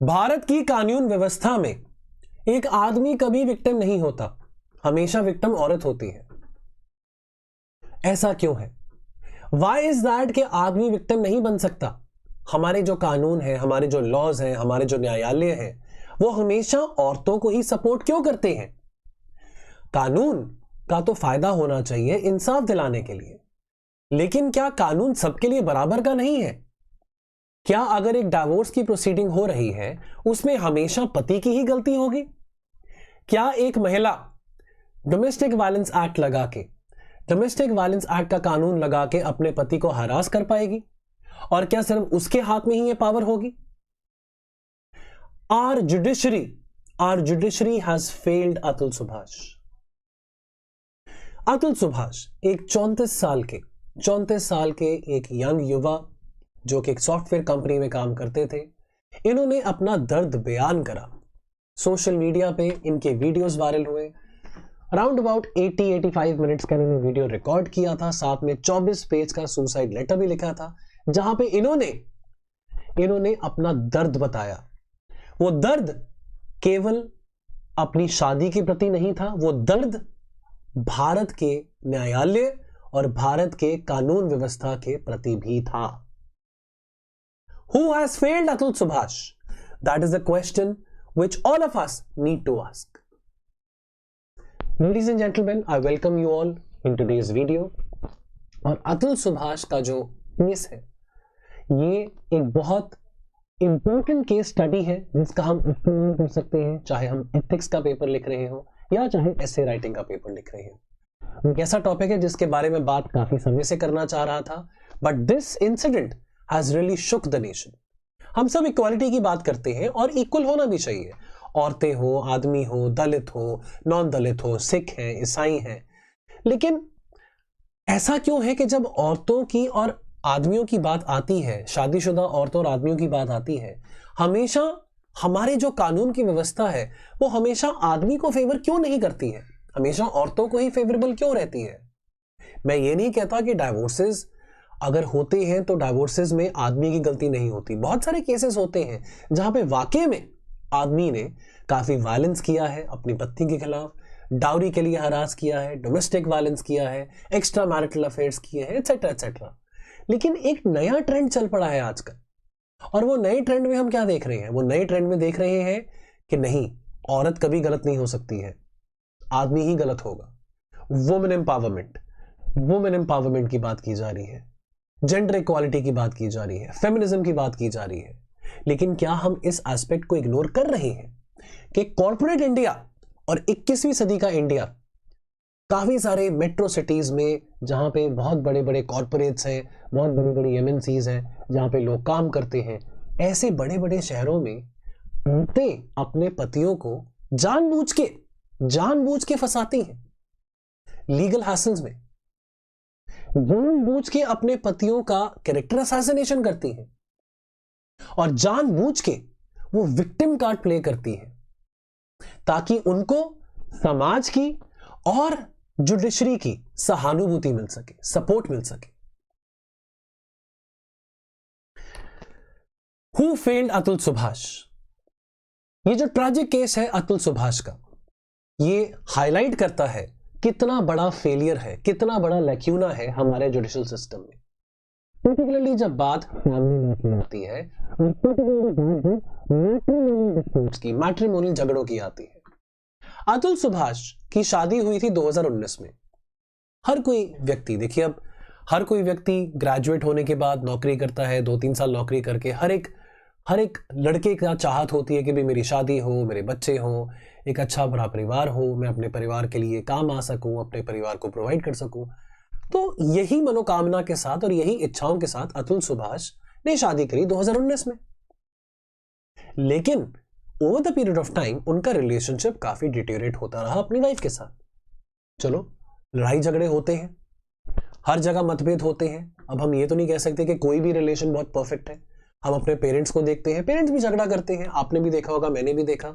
भारत की कानून व्यवस्था में एक आदमी कभी विक्टिम नहीं होता, हमेशा विक्टिम औरत होती है। ऐसा क्यों है? वाई इज दैट कि आदमी विक्टिम नहीं बन सकता? हमारे जो कानून है, हमारे जो लॉज हैं, हमारे जो न्यायालय हैं, वो हमेशा औरतों को ही सपोर्ट क्यों करते हैं? कानून का तो फायदा होना चाहिए इंसाफ दिलाने के लिए, लेकिन क्या कानून सबके लिए बराबर का नहीं है? क्या अगर एक डाइवोर्स की प्रोसीडिंग हो रही है उसमें हमेशा पति की ही गलती होगी? क्या एक महिला डोमेस्टिक वायलेंस एक्ट लगा के, डोमेस्टिक वायलेंस एक्ट का कानून लगा के अपने पति को हरास कर पाएगी? और क्या सिर्फ उसके हाथ में ही ये पावर होगी? Or judiciary has failed Atul Subhash. Atul Subhash एक 34 साल के एक यंग युवा जो कि एक सॉफ्टवेयर कंपनी में काम करते थे। इन्होंने अपना दर्द बयान करा। सोशल मीडिया पे इनके वीडियोस वायरल हुए। अराउंड अबाउट 80-85 मिनट्स का इन्होंने वीडियो रिकॉर्ड किया था, साथ में 24 पेज का सुसाइड लेटर भी लिखा था, जहां पे इन्होंने अपना दर्द बताया। वो दर्द केवल अपनी शादी के प्रति नहीं था, वो दर्द भारत के न्यायालय और भारत के कानून व्यवस्था के प्रति भी था। Who has failed Atul Subhash? That is a question which all of us need to ask. Ladies and gentlemen, I welcome you all in today's video. और अतुल सुभाष का जो केस है, ये एक बहुत इंपॉर्टेंट केस स्टडी है जिसका हम इस्तेमाल कर सकते हैं, चाहे हम एथिक्स का पेपर लिख रहे हो या चाहे एसे राइटिंग का पेपर लिख रहे हो। एक ऐसा टॉपिक है जिसके बारे में बात काफी समय से करना चाह रहा था, but this incident has really shook the nation. हम सब इक्वालिटी की बात करते हैं और इक्वल होना भी चाहिए। औरतें हो, आदमी हो, दलित हो, नॉन दलित हो, सिख हैं, ईसाई हैं, लेकिन ऐसा क्यों है कि जब औरतों की और आदमियों की बात आती है, शादीशुदा औरतों और आदमियों की बात आती है, हमेशा हमारे जो कानून की व्यवस्था है वो हमेशा आदमी को फेवर क्यों नहीं करती है? हमेशा औरतों को ही फेवरेबल क्यों रहती है? मैं ये नहीं कहता कि डाइवोर्सेस अगर होते हैं तो डाइवोर्सेस में आदमी की गलती नहीं होती। बहुत सारे केसेस होते हैं जहां पे वाकई में आदमी ने काफी वायलेंस किया है अपनी पत्नी के खिलाफ, डाउरी के लिए हरास किया है, डोमेस्टिक वायलेंस किया है, एक्स्ट्रा मैरिटल अफेयर्स किए हैं, एटसेट्रा एटसेट्रा। लेकिन एक नया ट्रेंड चल पड़ा है आजकल, और वो नए ट्रेंड में हम क्या देख रहे हैं? वो नए ट्रेंड में देख रहे हैं कि नहीं, औरत कभी गलत नहीं हो सकती है, आदमी ही गलत होगा। वुमेन एम्पावरमेंट की बात की जा रही है, जेंडर इक्वालिटी की बात की जा रही है, फेमिनिज्म की बात की जा रही है। लेकिन क्या हम इस एस्पेक्ट को इग्नोर कर रहे हैं कि कॉर्पोरेट इंडिया और 21वीं सदी का इंडिया, काफी सारे मेट्रो सिटीज में जहां पे बहुत बड़े बड़े कॉर्पोरेट्स हैं, बहुत बड़ी बड़ी एमएनसीज हैं, जहां पे लोग काम करते हैं, ऐसे बड़े बड़े शहरों में औरतें अपने पतियों को जानबूझ के फंसाती हैं लीगल हैसल्स में, जानबूझ के अपने पतियों का कैरेक्टर असैसिनेशन करती हैं और जानबूझ के वो विक्टिम कार्ड प्ले करती हैं ताकि उनको समाज की और जुडिशरी की सहानुभूति मिल सके, सपोर्ट मिल सके। Who failed Atul Subhash? ये जो ट्रैजिक केस है अतुल सुभाष का, ये हाईलाइट करता है कितना बड़ा फेलियर है, कितना बड़ा लैक्यूना है हमारे जुडिशियल सिस्टम में। पर्टिकुलरली जब बात फैमिली लॉ की आती है, मैट्रिमोनियल झगड़ों की आती है। अतुल सुभाष की शादी हुई थी 2019 में। हर कोई व्यक्ति, देखिए अब हर कोई व्यक्ति ग्रेजुएट होने के बाद नौकरी करता है, 2-3 साल नौकरी करके हर एक लड़के का चाहत होती है कि भी मेरी शादी हो, मेरे बच्चे हो, एक अच्छा बड़ा परिवार हो, मैं अपने परिवार के लिए काम आ सकूं, अपने परिवार को प्रोवाइड कर सकूं। तो यही मनोकामना के साथ और यही इच्छाओं के साथ अतुल सुभाष ने शादी करी 2019 में। लेकिन over the period of time उनका रिलेशनशिप काफी डिटेरियोरेट होता रहा अपनी वाइफ के साथ। चलो, लड़ाई झगड़े होते हैं, हर जगह मतभेद होते हैं। अब हम ये तो नहीं कह सकते कि कोई भी रिलेशन बहुत परफेक्ट है। हम अपने पेरेंट्स को देखते हैं, पेरेंट्स भी झगड़ा करते हैं, आपने भी देखा होगा, मैंने भी देखा।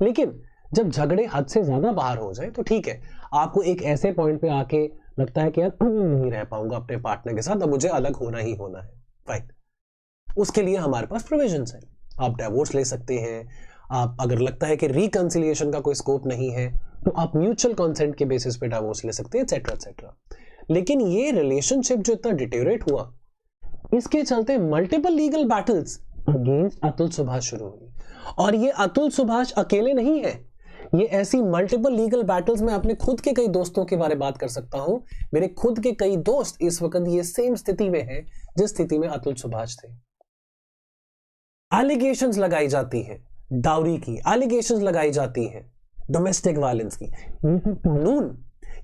लेकिन जब झगड़े हद से ज्यादा बाहर हो जाए तो ठीक है, आपको एक ऐसे पॉइंट पे आके लगता है कि यार अब मैं नहीं रह पाऊंगा अपने पार्टनर के साथ, अब मुझे अलग होना ही होना है, राइट। उसके लिए हमारे पास प्रोविजंस है। आप डिवोर्स ले सकते हैं। आप अगर लगता है कि रिकंसिलिएशन का कोई स्कोप नहीं है तो आप म्यूचुअल कंसेंट के बेसिस पे डिवोर्स ले सकते हैं, एटसेट्रा एटसेट्रा। लेकिन ये रिलेशनशिप जो इतना डिटेरियोरेट हुआ, इसके चलते multiple legal battles against Atul Subhash शुरू हुई। और ये अतुल सुभाष अकेले नहीं है, ये ऐसी मल्टीपल लीगल बैटल्स में अपने खुद के कई दोस्तों के बारे में बात कर सकता हूं। मेरे खुद के कई दोस्त इस वक्त ये सेम स्थिति में हैं जिस स्थिति में अतुल सुभाष थे। एलिगेशंस लगाई जाती हैं डाउरी की, एलिगेशंस लगाई जाती हैं डोमेस्टिक वायलेंस की।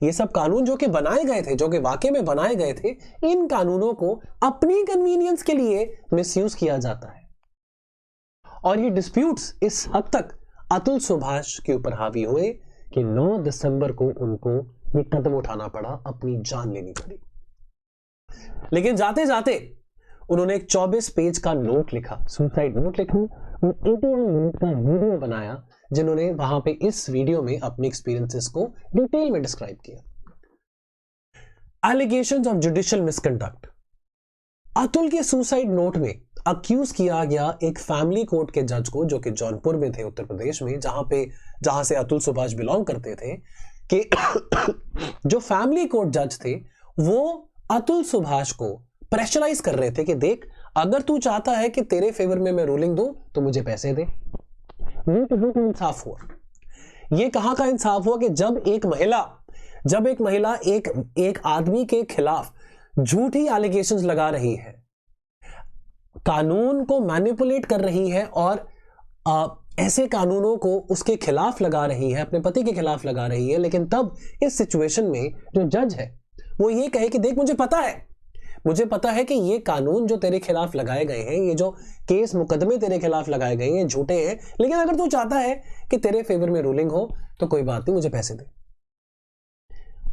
ये सब कानून जो कि बनाए गए थे, जो कि वाकई में बनाए गए थे, इन कानूनों को अपनी कन्वीनियंस के लिए मिसयूज किया जाता है। और ये डिस्प्यूट्स इस हद तक अतुल सुभाष के ऊपर हावी हुए कि 9 दिसंबर को उनको ये कदम उठाना पड़ा, अपनी जान लेनी पड़ी। लेकिन जाते जाते उन्होंने एक 24 पेज का नोट लिखा, सुसाइड नोट लिखा, और 81 मिनट का वीडियो बनाया जिन्होंने वहां पे इस वीडियो में अपने एक्सपीरियंसेस को डिटेल में डिस्क्राइब किया। Allegations of judicial misconduct. Atul के सुसाइड नोट में अक्यूज किया गया एक फैमिली कोर्ट के जज को, जो कि जौनपुर में थे उत्तर प्रदेश में, जहां से अतुल सुभाष बिलोंग करते थे, कि जो फैमिली कोर्ट जज थे वो अतुल सुभाष को प्रेशराइज कर रहे थे कि देख, अगर तू चाहता है कि तेरे फेवर में मैं रूलिंग दूं तो मुझे पैसे दे। ये कहां का इंसाफ हुआ? ये कहां का इंसाफ हुआ कि जब एक महिला एक आदमी के खिलाफ झूठी एलिगेशंस लगा रही है, कानून को मैनिपुलेट कर रही है और ऐसे कानूनों को उसके खिलाफ लगा रही है, अपने पति के खिलाफ लगा रही है, लेकिन तब इस सिचुएशन में जो जज है वो ये कहे कि देख, मुझे पता है कि ये कानून जो तेरे खिलाफ लगाए गए हैं, ये जो केस मुकदमे तेरे खिलाफ लगाए गए हैं, झूठे हैं, लेकिन अगर तू चाहता है कि तेरे फेवर में रूलिंग हो तो कोई बात नहीं, मुझे पैसे दे।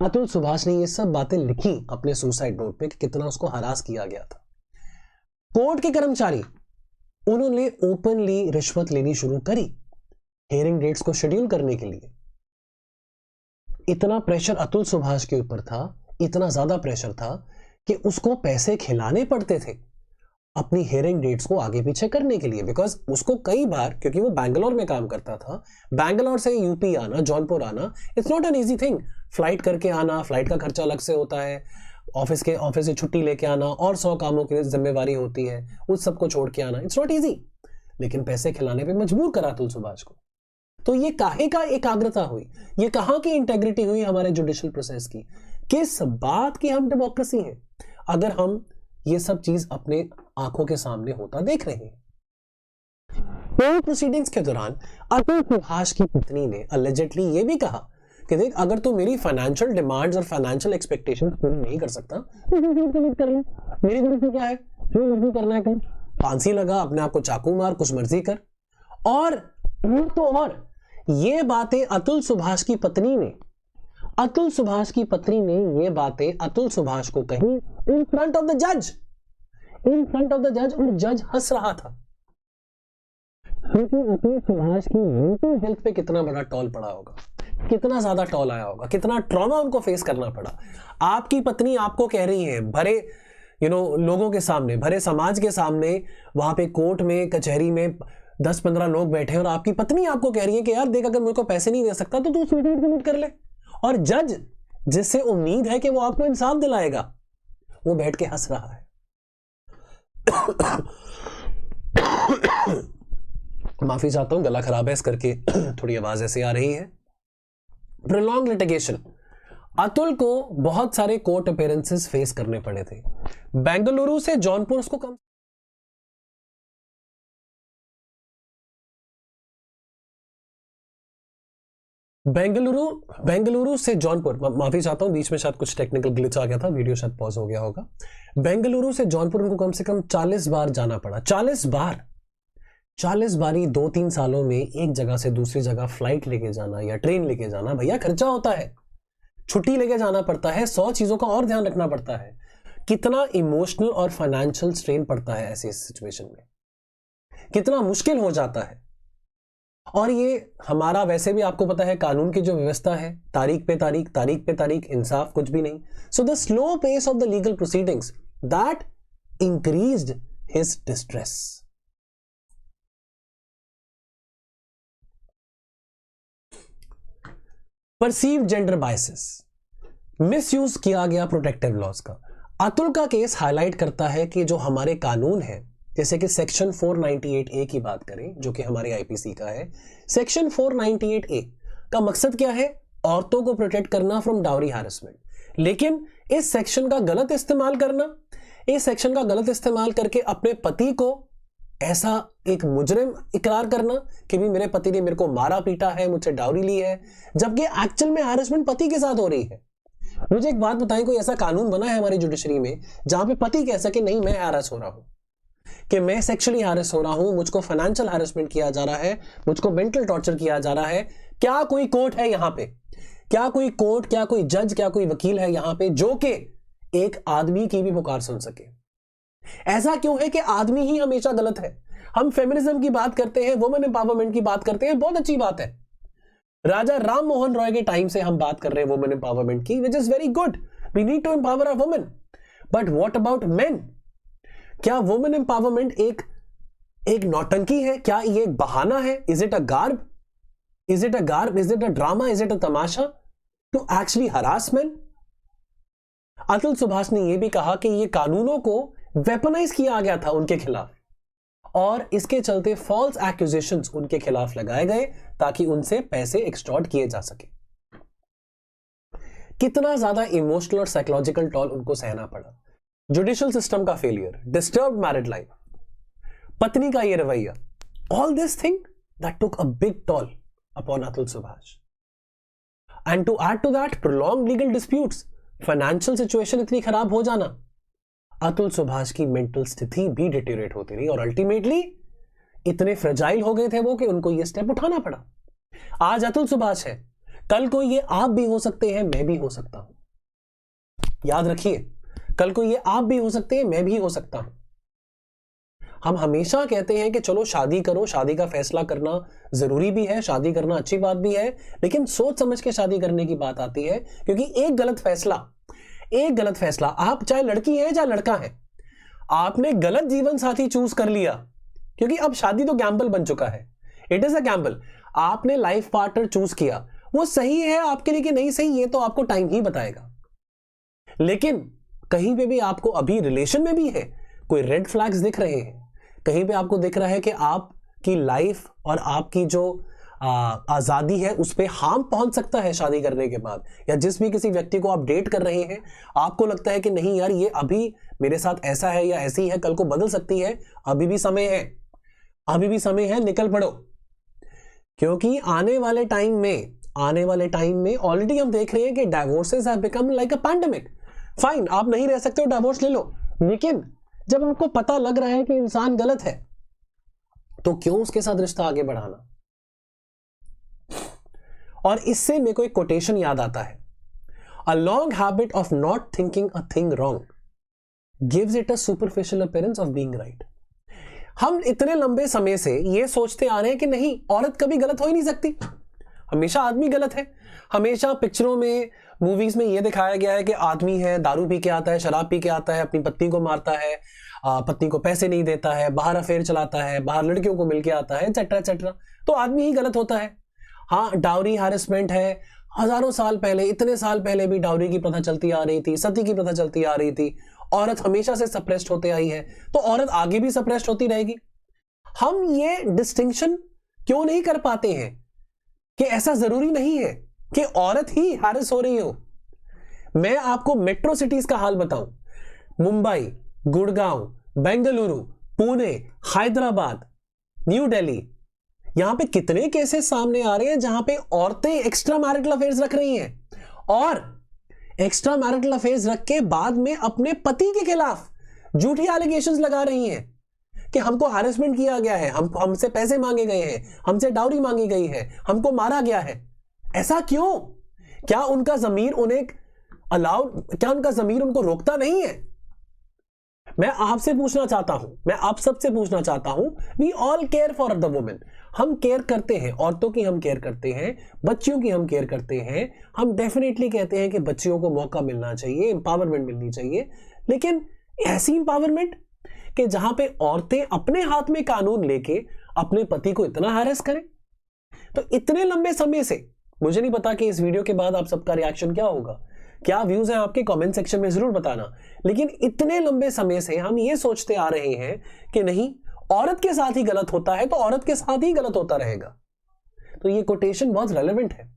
अतुल सुभाष ने ये सब बातें लिखी अपने सुसाइड नोट में कि कितना उसको हरास किया गया था। कोर्ट के कर्मचारी, उन्होंने ओपनली रिश्वत लेनी शुरू करी हियरिंग डेट्स को शेड्यूल करने के लिए। इतना प्रेशर अतुल सुभाष के ऊपर था, इतना ज्यादा प्रेशर था कि उसको पैसे खिलाने पड़ते थे अपनी हियरिंग डेट्स को आगे पीछे करने के लिए, बिकॉज उसको कई बार, क्योंकि वो बैंगलोर में काम करता था, बैंगलोर से यूपी आना, जौनपुर आना, it's not an easy thing. Flight करके आना, फ्लाइट का खर्चा अलग से होता है, ऑफिस से छुट्टी लेके आना, और 100 कामों की जिम्मेवारी होती है, उस सबको छोड़ के आना, इट्स नॉट इजी। लेकिन पैसे खिलाने पे मजबूर करा अतुल सुभाष को। तो ये काहे का एकाग्रता हुई, ये कहां की इंटेग्रिटी हुई हमारे जुडिशियल प्रोसेस की, किस बात की हम डेमोक्रेसी है अगर हम ये सब चीज अपने आंखों के सामने होता देख रहे हैं। कोर्ट प्रोसीडिंग्स के दौरान अतुल सुभाष की पत्नी ने अलिजेडली ये भी कहा कि देख, अगर तू मेरी फाइनेंशियल डिमांड्स और फाइनेंशियल एक्सपेक्टेशंस पूरी नहीं कर सकता तो कमिट कर ले, मेरी तरफ से क्या है, जो मर्जी करना है कर, फांसी लगा, अपने आप को चाकू मार, कुछ मर्जी कर। और ये बातें अतुल सुभाष की पत्नी ने ये बातें अतुल सुभाष को कही इन फ्रंट ऑफ द जज, और जज हंस रहा था। क्योंकि अतुल सुभाष की मेंटल हेल्थ पे कितना बड़ा टॉल पड़ा होगा, कितना ज्यादा टॉल आया होगा, कितना ट्रॉमा उनको फेस करना पड़ा। आपकी पत्नी आपको कह रही है भरे लोगों के सामने, भरे समाज के सामने, वहां पे कोर्ट में, कचहरी में 10-15 लोग बैठे हैं, और आपकी पत्नी आपको कह रही है कि यार देख, अगर मेरे को पैसे नहीं दे सकता तो तू सुसाइड कमिट कर ले। और जज, जिससे उम्मीद है कि वो आपको इंसाफ दिलाएगा, वो बैठ के हंस रहा है। माफी चाहता हूं, गला खराब है इस करके थोड़ी आवाज ऐसे आ रही है। Prolong litigation. अतुल को बहुत सारे कोर्ट अपीयरेंसेस फेस करने पड़े थे। बेंगलुरु से जौनपुर उसको कम बेंगलुरु से जौनपुर, माफी चाहता हूं, बीच में शायद कुछ टेक्निकल ग्लिच आ गया था, वीडियो शायद पॉज हो गया होगा। बेंगलुरु से जौनपुर उनको कम से कम 40 बार जाना पड़ा। 40 बार ही 2-3 सालों में एक जगह से दूसरी जगह फ्लाइट लेके जाना या ट्रेन लेके जाना, भैया खर्चा होता है, छुट्टी लेके जाना पड़ता है, 100 चीजों का और ध्यान रखना पड़ता है। कितना इमोशनल और फाइनेंशियल स्ट्रेन पड़ता है ऐसी सिचुएशन में, कितना मुश्किल हो जाता है। और ये हमारा, वैसे भी आपको पता है, कानून की जो व्यवस्था है, तारीख पे तारीख, इंसाफ कुछ भी नहीं। So the slow pace of the legal proceedings that increased his distress. Perceived gender biases, misuse किया गया प्रोटेक्टिव लॉज का। अतुल का केस हाईलाइट करता है कि जो हमारे कानून है, जैसे कि सेक्शन 498A की बात करें जो कि हमारे आईपीसी का है, सेक्शन 498A का मकसद क्या है? औरतों को प्रोटेक्ट करना फ्रॉम डाउरी हैरेसमेंट। लेकिन इस सेक्शन का गलत इस्तेमाल करना, इस सेक्शन का गलत इस्तेमाल करके अपने पति को ऐसा एक मुजरिम इकरार करना कि भी मेरे पति ने मेरे को मारा पीटा है, मुझसे डाउरी ली है, जबकि एक्चुअल में हैरेसमेंट पति के साथ हो रही है। मुझे एक बात बताएं, कोई ऐसा कानून बना है हमारी जुडिशरी में जहां पे पति कह सके नहीं मैं हैरेस हो रहा हूं, कि मैं सेक्सुअली हैरेस हो रहा हूं, मुझको फाइनेंशियल हैरेसमेंट किया जा रहा है, मुझको मेंटल टॉर्चर किया जा रहा है? क्या कोई कोर्ट है यहां पे? क्या कोई कोर्ट, क्या कोई जज, क्या कोई वकील है यहां पे जो कि एक आदमी की भी पुकार सुन सके? ऐसा क्यों है कि आदमी ही हमेशा गलत है? हम फेमिनिज्म की बात करते हैं, वुमेन एम्पावरमेंट की बात करते हैं, बहुत अच्छी बात है। राजा राम मोहन रॉय के टाइम से हम बात कर रहे हैं वुमेन एम्पावरमेंट की, which is very good, we need to empower a women, but what about men? क्या वुमेन एम्पावरमेंट एक नौटंकी है? क्या ये एक बहाना है? Is it a garb? Is it a drama? Is it a तमाशा to actually harass men? Atul Subhash ने यह भी कहा कि ये कानूनों को वेपनाइज किया गया था उनके खिलाफ, और इसके चलते फॉल्स एक्यूजेशंस उनके खिलाफ लगाए गए ताकि उनसे पैसे एक्सटॉर्ट किए जा सके। कितना ज्यादा इमोशनल और साइकोलॉजिकल टॉल उनको सहना पड़ा। जुडिशियल सिस्टम का फेलियर, डिस्टर्ब्ड मैरिड लाइफ, पत्नी का ये रवैया, all this thing that took a big toll upon Atul Subhash. And to add to that prolonged legal disputes, financial situation इतनी खराब हो जाना, अतुल सुभाष की मेंटल स्थिति भी डिटेरियोरेट होती रही और अल्टीमेटली इतने फ्रेजाइल हो गए थे वो कि उनको ये स्टेप उठाना पड़ा। आज अतुल सुभाष है, कल को ये आप भी हो सकते हैं, मैं भी हो सकता हूं। याद रखिए, कल को ये आप भी हो सकते हैं, मैं भी हो सकता हूं। हम हमेशा कहते हैं कि चलो शादी करो, शादी का फैसला करना जरूरी भी है, शादी करना अच्छी बात भी है, लेकिन सोच समझ के शादी करने की बात आती है, क्योंकि एक गलत फैसला, आप चाहे लड़की है चाहे लड़का है, आपने गलत जीवन साथी चूज कर लिया, क्योंकि अब शादी तो गैम्बल बन चुका है, इट इज अ गैम्बल। आपने लाइफ पार्टनर चूज किया, वो सही है आपके लिए कि नहीं सही, ये तो आपको टाइम ही बताएगा। लेकिन कहीं पे भी आपको अभी रिलेशन में भी है, कोई रेड फ्लैग्स दिख रहे हैं, कहीं पे आपको दिख रहा है कि आपकी लाइफ और आपकी जो आजादी है उस पर हार्म पहुंच सकता है शादी करने के बाद, या जिस भी किसी व्यक्ति को आप डेट कर रहे हैं आपको लगता है कि नहीं यार ये अभी मेरे साथ ऐसा है या ऐसी है, कल को बदल सकती है, अभी भी समय है, निकल पड़ो। क्योंकि आने वाले टाइम में ऑलरेडी हम देख रहे हैं कि divorces have become like a pandemic. Fine, आप नहीं रह सकते हो, डाइवोर्स ले लो, लेकिन जब आपको पता लग रहा है कि इंसान गलत है तो क्यों उसके साथ रिश्ता आगे बढ़ाना? और इससे मेरे को एक कोटेशन याद आता है, a long habit of not thinking a thing wrong gives it a superficial appearance of being right. हम इतने लंबे समय से ये सोचते आ रहे हैं कि नहीं, औरत कभी गलत हो ही नहीं सकती, हमेशा आदमी गलत है। हमेशा पिक्चरों में, मूवीज में ये दिखाया गया है कि आदमी है, दारू पी के आता है, शराब पी के आता है, अपनी पत्नी को मारता है, पत्नी को पैसे नहीं देता है, बाहर अफेयर चलाता है, बाहर लड़कियों को मिलके आता है, एटसेट्रा एटसेट्रा, तो आदमी ही गलत होता है। हाँ, डाउरी हैरेसमेंट है, हजारों साल पहले, इतने साल पहले भी डाउरी की प्रथा चलती आ रही थी, सती की प्रथा चलती आ रही थी, औरत हमेशा से सप्रेस्ड होते आई है, तो औरत आगे भी सप्रेस्ड होती रहेगी। हम ये डिस्टिंक्शन क्यों नहीं कर पाते हैं कि ऐसा जरूरी नहीं है कि औरत ही हैरेस हो रही हो। मैं आपको मेट्रो सिटीज का हाल बताऊं, मुंबई, गुड़गांव, बेंगलुरु, पुणे, हैदराबाद, न्यू दिल्ली, यहां पे कितने केसेस सामने आ रहे हैं जहां पे औरतें एक्स्ट्रा मैरिटल अफेयर्स रख रही हैं, और एक्स्ट्रा मैरिटल अफेयर्स रख के बाद में अपने पति के खिलाफ झूठी एलिगेशंस लगा रही हैं कि हमको हैरेसमेंट किया गया है, हमसे पैसे मांगे गए हैं, हमसे डाउरी मांगी गई है, हमको मारा गया है। ऐसा क्यों? क्या उनका ज़मीर उन्हें क्या उनका ज़मीर उनको रोकता नहीं है? मैं आपसे पूछना चाहता हूं, मैं आप सबसे पूछना चाहता हूं, we all care for the women. हम केयर करते हैं, औरतों की हम केयर करते हैं, बच्चियों की हम केयर करते हैं, हम डेफिनेटली कहते हैं कि बच्चियों को मौका मिलना चाहिए, एम्पावरमेंट मिलनी चाहिए, लेकिन ऐसी एम्पावरमेंट कि जहां पे औरतें अपने हाथ में कानून लेके अपने पति को इतना हैरेस करें। तो इतने लंबे समय से मुझे नहीं पता कि इस वीडियो के बाद आप सबका रिएक्शन क्या होगा, क्या व्यूज हैं आपके, कमेंट सेक्शन में जरूर बताना। लेकिन इतने लंबे समय से हम ये सोचते आ रहे हैं कि नहीं, औरत के साथ ही गलत होता है तो औरत के साथ ही गलत होता रहेगा। तो ये कोटेशन बहुत रेलेवेंट है,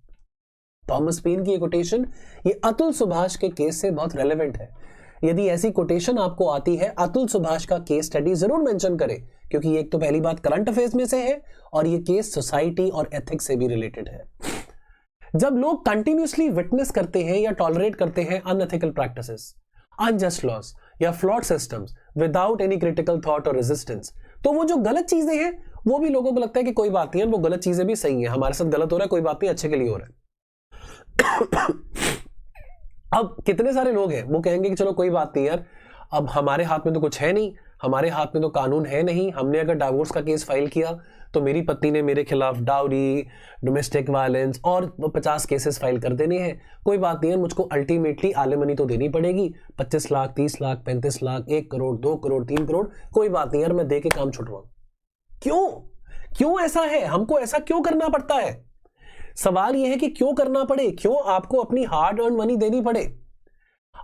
थॉमस पेन की ये कोटेशन ये अतुल सुभाष के केस से बहुत रेलेवेंट है। यदि ऐसी कोटेशन आपको आती है, अतुल सुभाष का केस स्टडी जरूर मेंशन करें, क्योंकि ये एक तो पहली बात करंट अफेयर्स में से है और ये केस सोसाइटी और एथिक्स से भी रिलेटेड है। जब लोग कंटिन्यूसली विटनेस करते हैं या टॉलरेट करते हैं अनएथिकल प्रैक्टिसेस, अनजस्ट लॉज या flawed systems without any critical thought और रेजिस्टेंस, तो वो जो गलत चीजें हैं वो भी लोगों को लगता है कि कोई बात नहीं है, वो गलत चीजें भी सही है, हमारे साथ गलत हो रहा है, कोई बात नहीं, अच्छे के लिए हो रहा है। अब कितने सारे लोग हैं वो कहेंगे कि चलो कोई बात नहीं यार, अब हमारे हाथ में तो कुछ है नहीं, हमारे हाथ में तो कानून है नहीं, हमने अगर डाइवोर्स का केस फाइल किया तो मेरी पत्नी ने मेरे खिलाफ डाउरी, डोमेस्टिक वायलेंस और 50 केसेस फाइल कर देने हैं, कोई बात नहीं है, मुझको अल्टीमेटली एलिमनी तो देनी पड़ेगी, 25 लाख, 30 लाख, 35 लाख, 1 करोड़, 2 करोड़, 3 करोड़, कोई बात नहीं यार, मैं दे के काम छुटवाऊं। क्यों ऐसा है, हमको ऐसा क्यों करना पड़ता है? सवाल यह है कि क्यों करना पड़े, क्यों आपको अपनी हार्ड अर्न मनी देनी पड़े?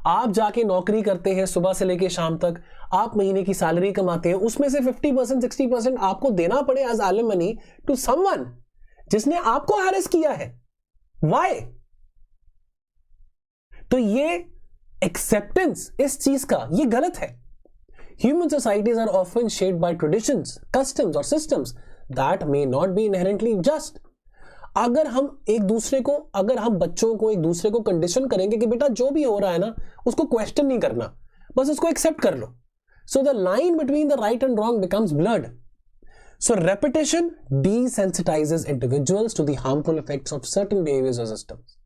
आप जाके नौकरी करते हैं सुबह से लेकर शाम तक, आप महीने की सैलरी कमाते हैं, उसमें से 50% 60% आपको देना पड़े एज एलिमनी टू समवन जिसने आपको हैरेस किया है। व्हाई? तो ये एक्सेप्टेंस इस चीज का ये गलत है। Human societies are often shaped by traditions, customs और systems that may not be inherently just. अगर हम बच्चों को एक दूसरे को कंडीशन करेंगे कि बेटा जो भी हो रहा है ना उसको क्वेश्चन नहीं करना, बस उसको एक्सेप्ट कर लो, so the line between the right and wrong becomes blurred. So repetition desensitizes individuals to the harmful effects of certain behaviors or systems,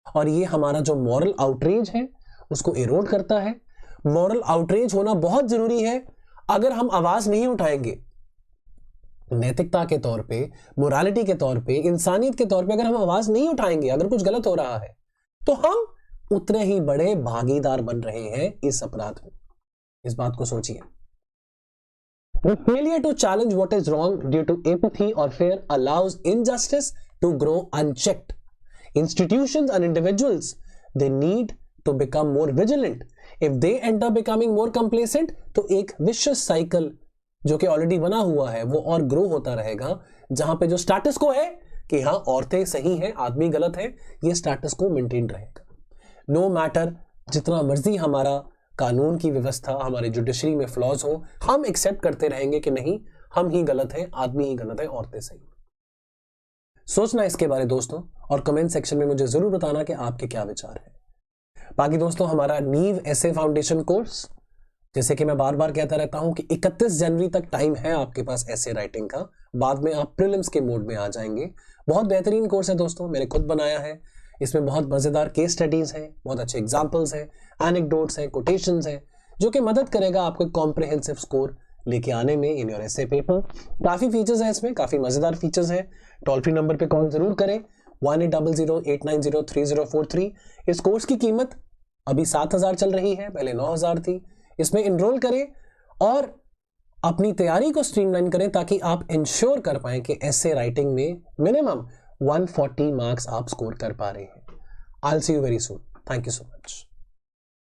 और ये हमारा जो मॉरल आउटरीच है उसको इरोड करता है। मॉरल आउटरीच होना बहुत जरूरी है। अगर हम आवाज नहीं उठाएंगे नैतिकता के तौर पे, मोरालिटी के तौर पे, इंसानियत के तौर पे, अगर हम आवाज नहीं उठाएंगे, अगर कुछ गलत हो रहा है, तो हम उतने ही बड़े भागीदार बन रहे हैं इस अपराध में। इस बात को सोचिए। The failure to challenge what is wrong due to apathy or fear allows injustice to grow unchecked. Institutions and individuals, they need to become more vigilant. If they end up becoming more complacent, तो एक vicious cycle जो कि already बना हुआ है वो और grow होता रहेगा, जहां पे जो स्टेटस को है कि हाँ औरतें सही हैं, आदमी गलत है, ये स्टेटस को मेंटेन रहेगा। नो मैटर जितना मर्जी हमारा कानून की व्यवस्था, हमारे जुडिशरी में फ्लॉज हो, हम एक्सेप्ट करते रहेंगे कि नहीं, हम ही गलत हैं, आदमी ही गलत है, औरतें सही। सोचना इसके बारे दोस्तों, और कमेंट सेक्शन में मुझे जरूर बताना कि आपके क्या विचार हैं। बाकी दोस्तों, हमारा नीव एसे फाउंडेशन कोर्स, जैसे कि मैं बार बार कहता रहता हूं कि 31 जनवरी तक टाइम है आपके पास ऐसे राइटिंग का, बाद में आप प्रीलिम्स के मोड में आ जाएंगे। बहुत बेहतरीन कोर्स है दोस्तों, मैंने खुद बनाया है। इसमें बहुत मजेदार केस स्टडीज हैं, बहुत अच्छे एग्जांपल्स हैं, एनेक्डोट्स हैं, कोटेशंस हैं, जो कि मदद करेगा आपको कॉम्प्रिहेंसिव स्कोर लेके आने में इन योर एसे पेपर। काफी फीचर्स हैं इसमें, काफी मजेदार फीचर्स हैं। टोल फ्री नंबर पे कॉल जरूर करें 1800-890-3043। इस कोर्स की कीमत अभी 7,000 चल रही है, पहले 9,000 थी। इसमें इनरोल करें और अपनी तैयारी को स्ट्रीमलाइन करें ताकि आप इंश्योर कर पाएं कि एसे राइटिंग में मिनिमम 140 मार्क्स आप स्कोर कर पा रहे हैं। I will see you very soon. Thank you so much.